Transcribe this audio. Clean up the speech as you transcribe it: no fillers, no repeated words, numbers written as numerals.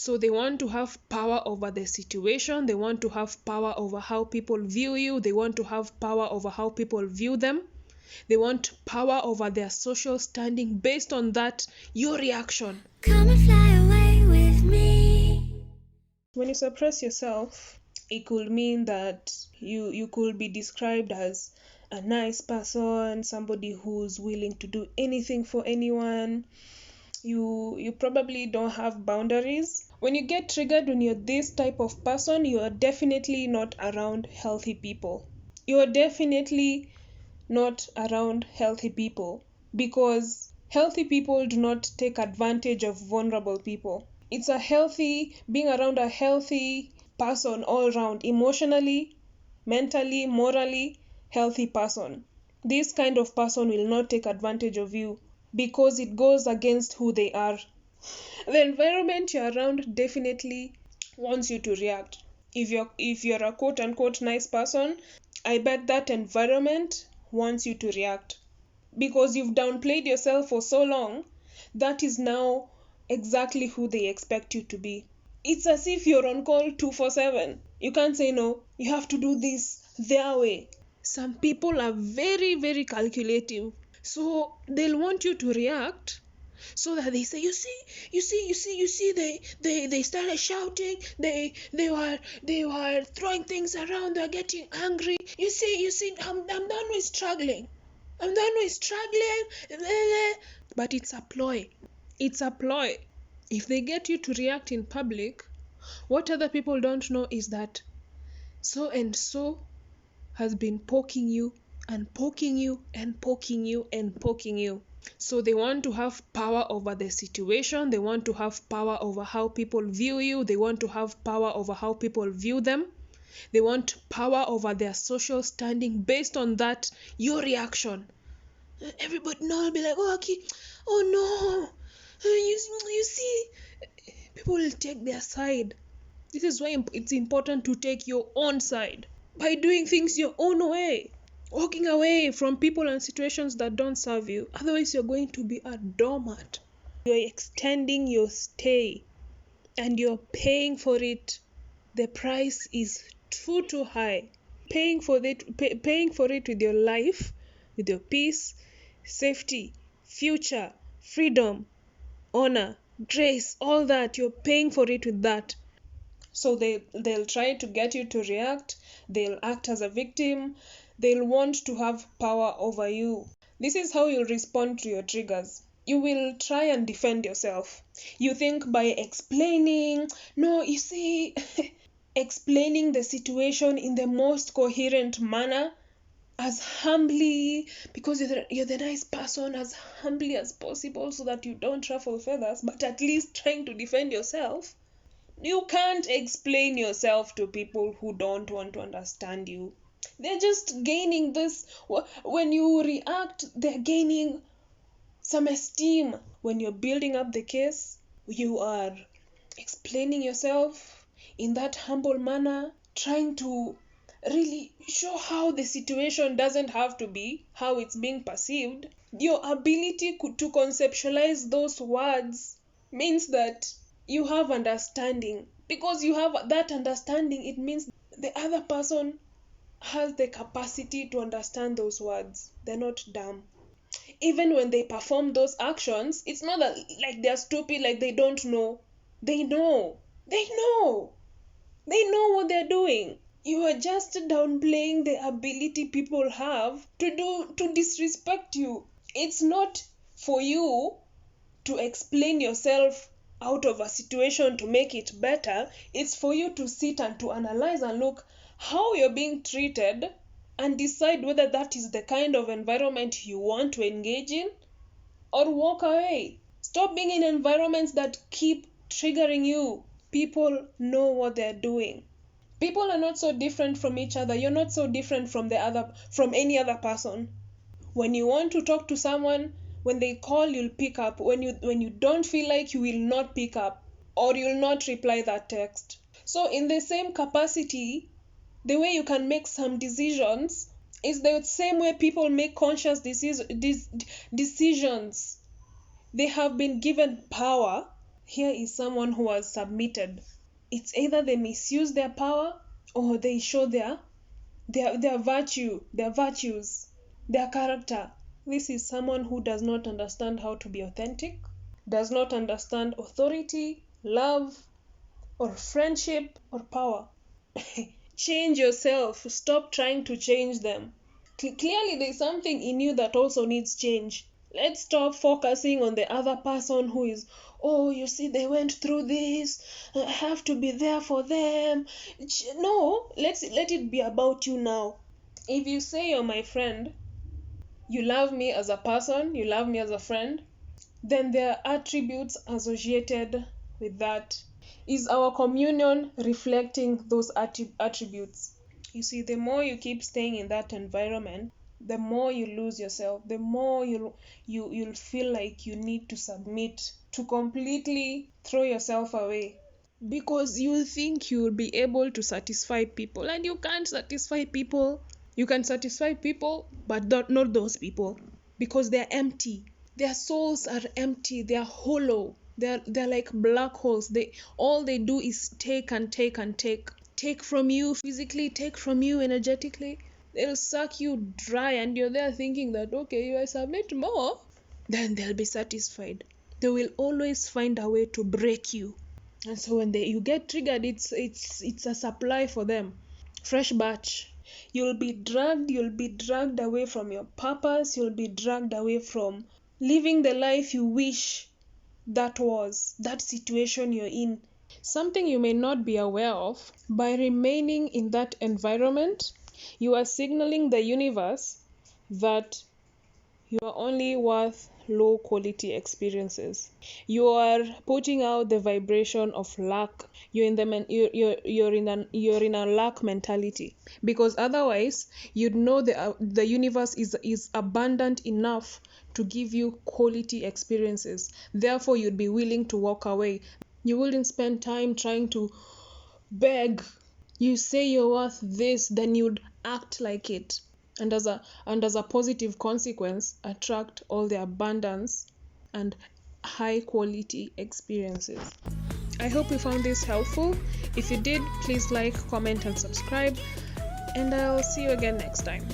So they want to have power over the situation. They want to have power over how people view you. They want to have power over how people view them. They want power over their social standing. Based on that, your reaction. Come and fly away with me. When you suppress yourself, it could mean that you could be described as a nice person, somebody who's willing to do anything for anyone. You probably don't have boundaries. When you get triggered when you're this type of person, you are definitely not around healthy people. You are definitely not around healthy people, because healthy people do not take advantage of vulnerable people. It's being around a healthy person all around, emotionally, mentally, morally healthy person. This kind of person will not take advantage of you because it goes against who they are. The environment you're around definitely wants you to react. If you're a quote unquote nice person, I bet that environment wants you to react. Because you've downplayed yourself for so long, that is now exactly who they expect you to be. It's as if you're on call 247. You can't say no. You have to do this their way. Some people are very, very calculative. So they'll want you to react so that they say, you see, they started shouting, they were throwing things around, they're getting angry. You see, I'm done with struggling. But it's a ploy. It's a ploy. If they get you to react in public, what other people don't know is that so and so has been poking you and poking you and poking you and poking you. So they want to have power over the situation. They want to have power over how people view you. They want to have power over how people view them. They want power over their social standing. Based on that, your reaction. Everybody now will be like, oh, okay, oh no, you see, people will take their side. This is why it's important to take your own side by doing things your own way, walking away from people and situations that don't serve you. Otherwise, you're going to be a doormat. You're extending your stay and you're paying for it. The price is too high. Paying for it with your life, with your peace, safety, future, freedom, honor, grace, all that. You're paying for it with that. So they'll try to get you to react. They'll act as a victim. They'll want to have power over you. This is how you'll respond to your triggers. You will try and defend yourself. You think by explaining, explaining the situation in the most coherent manner, as humbly, because you're the nice person, as humbly as possible so that you don't ruffle feathers, but at least trying to defend yourself. You can't explain yourself to people who don't want to understand you. They're just gaining this. When you react, they're gaining some esteem. When you're building up the case, you are explaining yourself in that humble manner, trying to really show how the situation doesn't have to be, how it's being perceived. Your ability to conceptualize those words means that you have understanding. Because you have that understanding, it means the other person has the capacity to understand those words. They're not dumb. Even when they perform those actions, it's not that like they're stupid, like they don't know. They know what they're doing. You are just downplaying the ability people have to disrespect you. It's not for you to explain yourself out of a situation to make it better. It's for you to sit and to analyze and look how you're being treated and decide whether that is the kind of environment you want to engage in or walk away. Stop being in environments that keep triggering you. People know what they're doing. People are not so different from each other. You're not so different from any other person. When you want to talk to someone, when they call, you'll pick up. When you don't feel like, you will not pick up or you'll not reply that text. So in the same capacity, the way you can make some decisions is the same way people make conscious decisions. They have been given power. Here is someone who has submitted. It's either they misuse their power or they show their virtues, their character. This is someone who does not understand how to be authentic, does not understand authority, love, or friendship, or power. Change yourself. Stop trying to change them. Clearly, there's something in you that also needs change. Let's stop focusing on the other person who is, oh, you see, they went through this. I have to be there for them. No, let it be about you now. If you say you're my friend, you love me as a person, you love me as a friend, then there are attributes associated with that. Is our communion reflecting those attributes? You see, the more you keep staying in that environment, the more you lose yourself, the more you'll feel like you need to submit, to completely throw yourself away, because you think you'll be able to satisfy people, and you can't satisfy people. You can satisfy people, but not those people, because they're empty. Their souls are empty. They're hollow. They're like black holes. All they do is take and take and take. Take from you physically, take from you energetically. They'll suck you dry, and you're there thinking that, okay, if I submit more, then they'll be satisfied. They will always find a way to break you. And so when you get triggered, it's a supply for them. Fresh batch. You'll be dragged away from your purpose. You'll be dragged away from living the life you wish that situation you're in. Something you may not be aware of, by remaining in that environment, you are signaling the universe that you are only worth low quality experiences. You are putting out the vibration of lack. You're in a lack mentality, because otherwise you'd know the universe is abundant enough to give you quality experiences. Therefore, you'd be willing to walk away. You wouldn't spend time trying to beg. You say you're worth this, then you'd act like it. And as a positive consequence, attract all the abundance and high quality experiences. I hope you found this helpful. If you did, please like, comment, and subscribe. And I'll see you again next time.